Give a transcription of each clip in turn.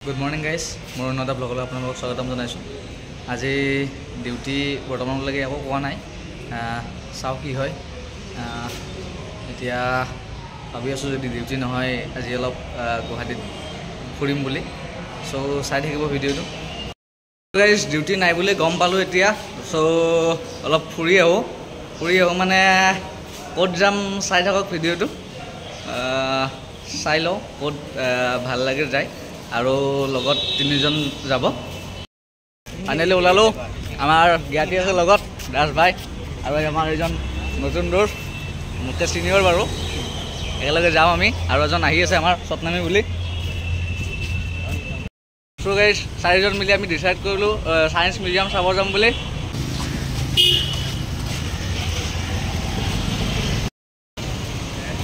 Good morning guys, মোৰ নটা ব্লগলৈ আপোনালোকক স্বাগতম জনাইছোঁ। আজি ডিউটি বৰ্তমানলৈকে একো কোৱা নাই, চাও কি হয়। এতিয়া ভাবি আছোঁ যদি ডিউটি নহয় আজি অলপ গুৱাহাটীত ফুৰিম বুলি, চ' চাই থাকিব ভিডিঅ'টো। গাইজ ডিউটি নাই বুলি গম পালোঁ এতিয়া, চ' অলপ ফুৰি আহোঁ মানে ক'ত যাম চাই থাকক ভিডিঅ'টো, চাই লওঁ ক'ত ভাল লাগে যায় আৰু লগত 3জন যাব। ফাইনেলি ওলালোঁ, আমাৰ জ্ঞাতি আছে লগত দাস ভাই আৰু আমাৰ এজন নতুন দোষ মোতকৈ চিনিয়ৰ বাৰু, একেলগে যাওঁ আমি। আৰু এজন আহি আছে আমাৰ স্বপ্নামী বুলি। চ' গাইজ 4জন মিলি আমি ডিচাইড কৰিলোঁ ছায়েন্স মিউজিয়াম চাব যাম বুলি।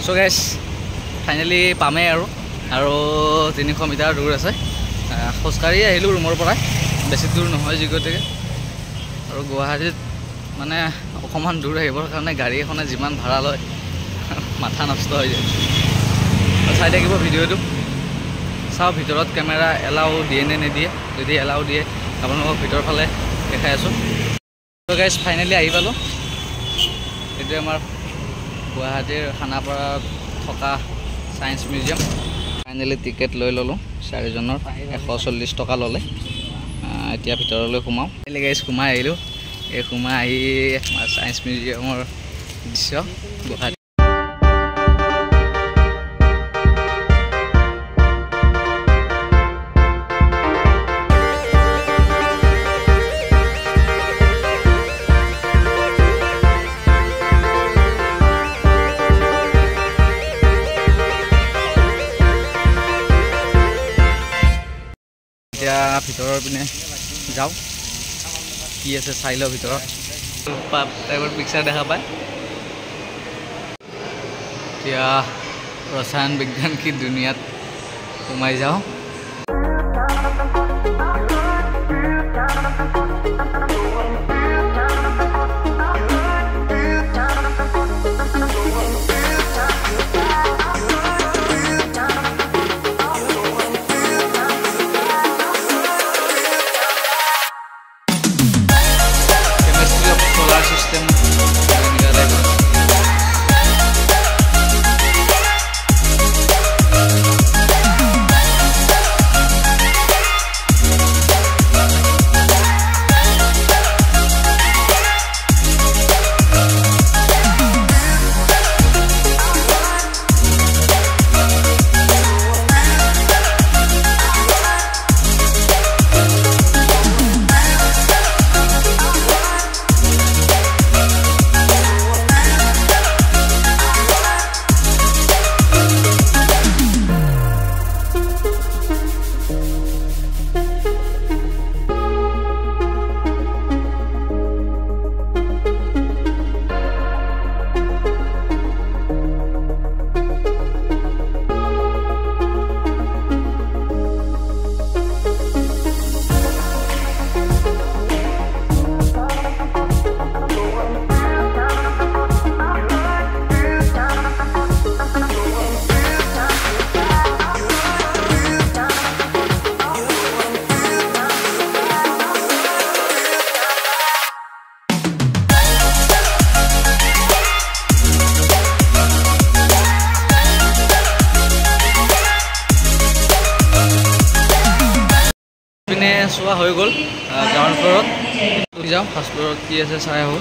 চ' গাইজ ফাইনেলি পামেই আৰু 300 মিটাৰ দূৰ আছে। খোজকাঢ়ি আহিলোঁ ৰুমৰ পৰা, বেছি দূৰ নহয় যি গতিকে। আৰু গুৱাহাটীত মানে অকণমান দূৰ আহিবৰ কাৰণে গাড়ী এখনে যিমান ভাড়া লয় মাথা নষ্ট হৈ যায়। চাই থাকিব ভিডিঅ'টো, চাওঁ ভিতৰত কেমেৰা এলাউ দিয়ে নে নিদিয়ে। যদি এলাউ দিয়ে আপোনালোকক ভিতৰৰ ফালে দেখাই আছোঁ। ত' গাইজ ফাইনেলি আহি পালোঁ। এইটোৱে আমাৰ গুৱাহাটীৰ খানাপাৰাত থকা ছায়েন্স মিউজিয়াম। ফাইনেলি টিকেট লৈ ল'লোঁ 4জনৰ, 140 টকা ল'লে। এতিয়া ভিতৰলৈ সোমাওঁ। গাইজ সোমাই আহিলোঁ, সোমাই আহি আমাৰ ছায়েন্স মিউজিয়ামৰ দৃশ্য গুৱাহাটী। এতিয়া ভিতৰৰ পিনে যাওঁ, কি আছে চাই লওঁ ভিতৰত। টাইপৰ পিকচাৰ দেখা পায়। এতিয়া ৰসায়ন বিজ্ঞান কি দুনিয়াত সোমাই যাওঁ। চোৱা হৈ গ'ল। গ্ৰাউণ্ড ফ্ল'ৰত যাওঁ, ফাৰ্ষ্ট ফ্ল'ৰত কি আছে চাই আহোঁ।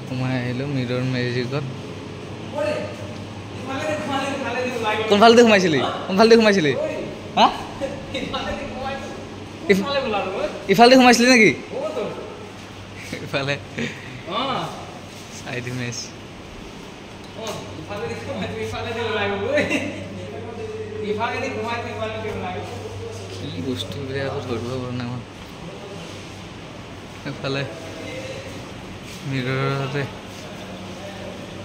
সোমাই আহিলোঁ মিৰৰ মেজিকত। কোনফালেদি সোমাইছিলি হা ইফালেদি সোমাইছিলি নেকি ইফালে চাই দিম কি বস্তুবিলাক আকৌ ধৰিব পৰা নাই মই এফালে মিৰৰতে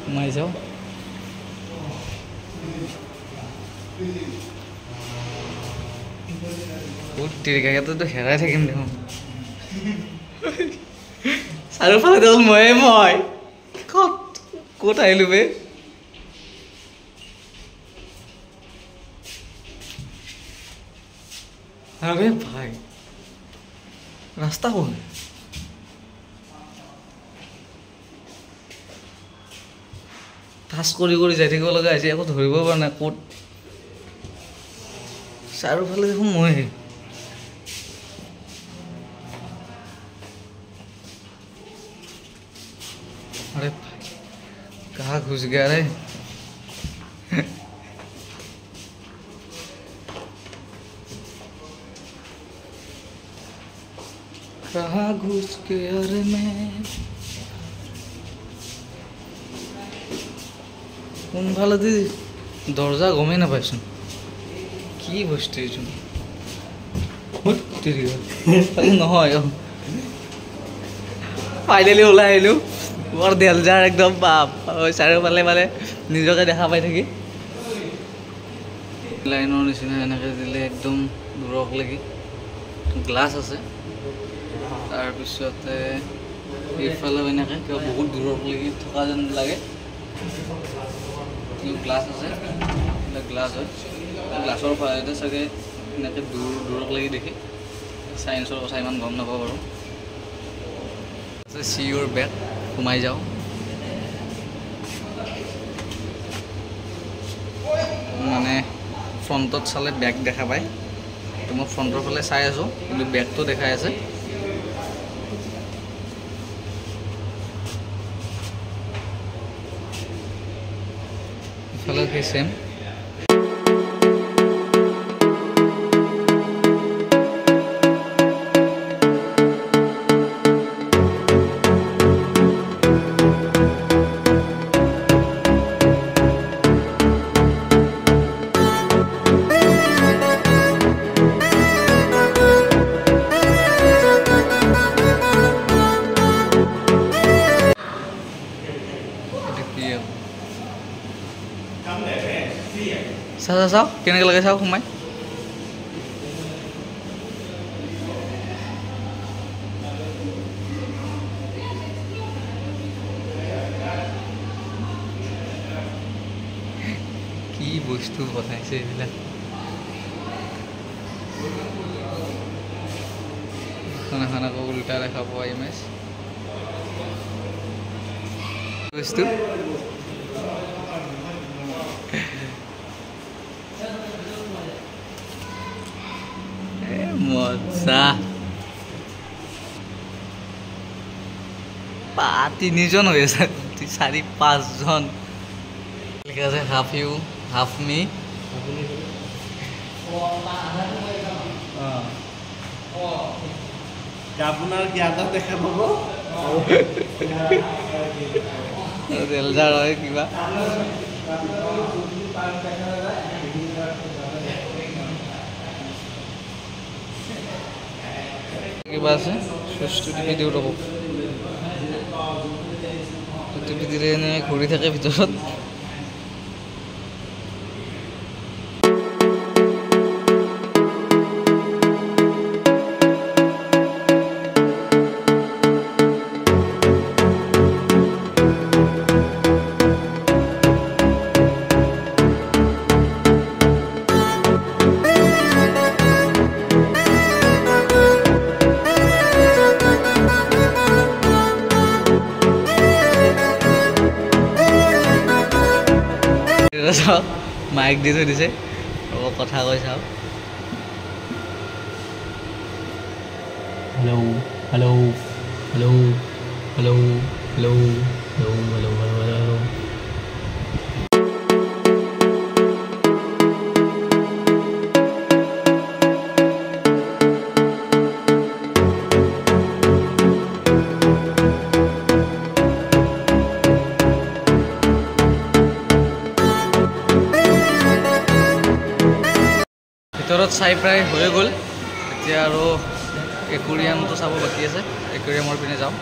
সোমাই যাওঁ বহুত তিৰিকাকেতো হেৰাই থাকিম দেখোন চাৰিওফালে দেখোন মই ক'ত আহিলোঁ বে আৰে ভাই ৰাস্তা কোন পাস কৰি যাই থাকিব লগা হৈছে একো ধৰিব পৰা নাই ক'ত চাৰিওফালে দেখোন মই अरे भाई कहाँ घुस गया रे कहाँ घुस गया रे मैं কোনফালেদি দরজা গমেই নাপাইছোন কি বস্তু এইটো নহয় ফাইনেলি ওলাই আহিলোঁ বৰ ডেঞ্জাৰ একদম বাপ চাৰিওফালে মানে নিজকে দেখা পাই থাকি লাইনৰ নিচিনা এনেকৈ দিলে একদম দূৰক লাগি গ্লাছ আছে তাৰপিছতে এইফালেও এনেকৈ কিবা বহুত দূৰক লাগি থকা যেন লাগে গ্লাছ আছে গ্লাছ হয় গ্লাছৰ ফাইদে চাগে এনেকৈ দূৰক লাগি দেখি চায়েন্সৰ কথা ইমান গম নাপাওঁ বাৰু চি ইউৰ বেগ সোমাই যাওঁ মানে ফ্ৰণ্টত চালে বেগ দেখা পায় তো মই ফ্ৰণ্টৰ ফালে চাই আছোঁ কিন্তু বেগটো দেখাই আছে ইফালে কি চেম চাওঁ কেনেকৈ লাগে চাওঁ সোমাই কি বস্তু বনাইছে এইবিলাক এখন আকৌ উল্টা দেখা পোৱা ইমেজ বস্তু মজা তিনিজন হৈ আছে 4-5জন লিখা আছে হাফ ইউ হাফ মি আপোনাৰ জ্ঞাতা দেখা পাব ডেঞ্জাৰ হয় কিবা কিবা আছে সুইচটো টিপি দিওঁ ৰ'ব টিপি দিলে এনেই ঘূৰি থাকে ভিতৰত চাওক মাইক দি থৈ দিছে কথা কৈ চাওক hello' hello' hello' hello' Hello, hello, hello, hello, hello. ভিতৰত চাই প্ৰায় হৈ গ'ল এতিয়া আৰু একুৰিয়ামটো চাব বাকী আছে একুৰিয়ামৰ পিনে যাওঁ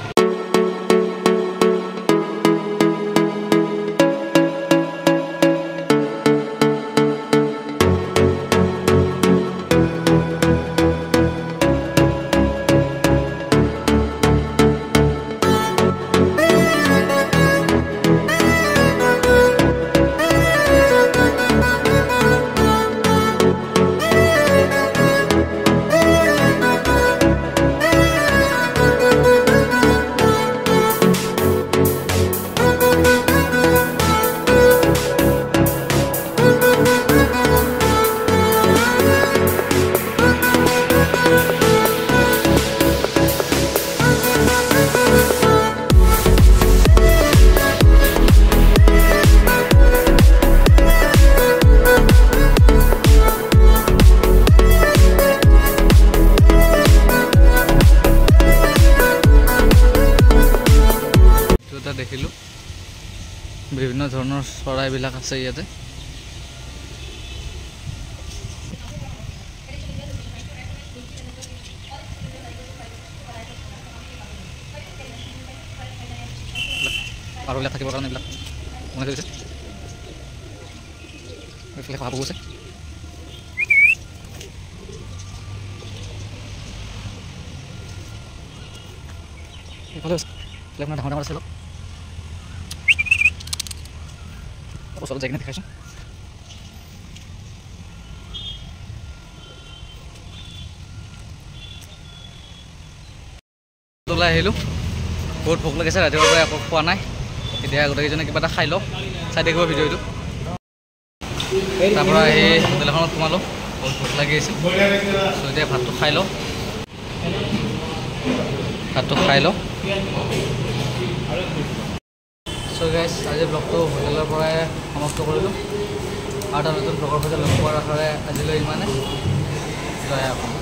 দেখিলোঁ বিভিন্ন ধৰণৰ চৰাইবিলাক আছে ইয়াতে আৰু এইবিলাক থাকিবৰ কাৰণে এইবিলাক বনাই থৈ দিছে এইফালে শহাপহু আছে এইফালে আপোনাৰ ডাঙৰ ডাঙৰ আছে অলপ ওচৰত যাই কিনে দেখাইছোঁ ওলাই আহিলোঁ বহুত ভোক লাগিছে ৰাতিপুৱাৰ পৰা একো খোৱা নাই এতিয়া গোটেইকেইজনে কিবা এটা খাই লওঁ চাই থাকিব ভিডিঅ'টো তাৰপৰা আহি হোটেল এখনত সোমালোঁ বহুত ভোক লাগি আছিল চ' এতিয়া ভাতটো খাই লওঁ চ' গাইজ আজি ব্লগটো হোটেলৰ পৰাই সমাপ্ত কৰিলোঁ আৰু এটা নতুন ব্লগৰ সৈতে লগ পোৱাৰ আশাৰে আজিলৈ ইমানে জয় অসম।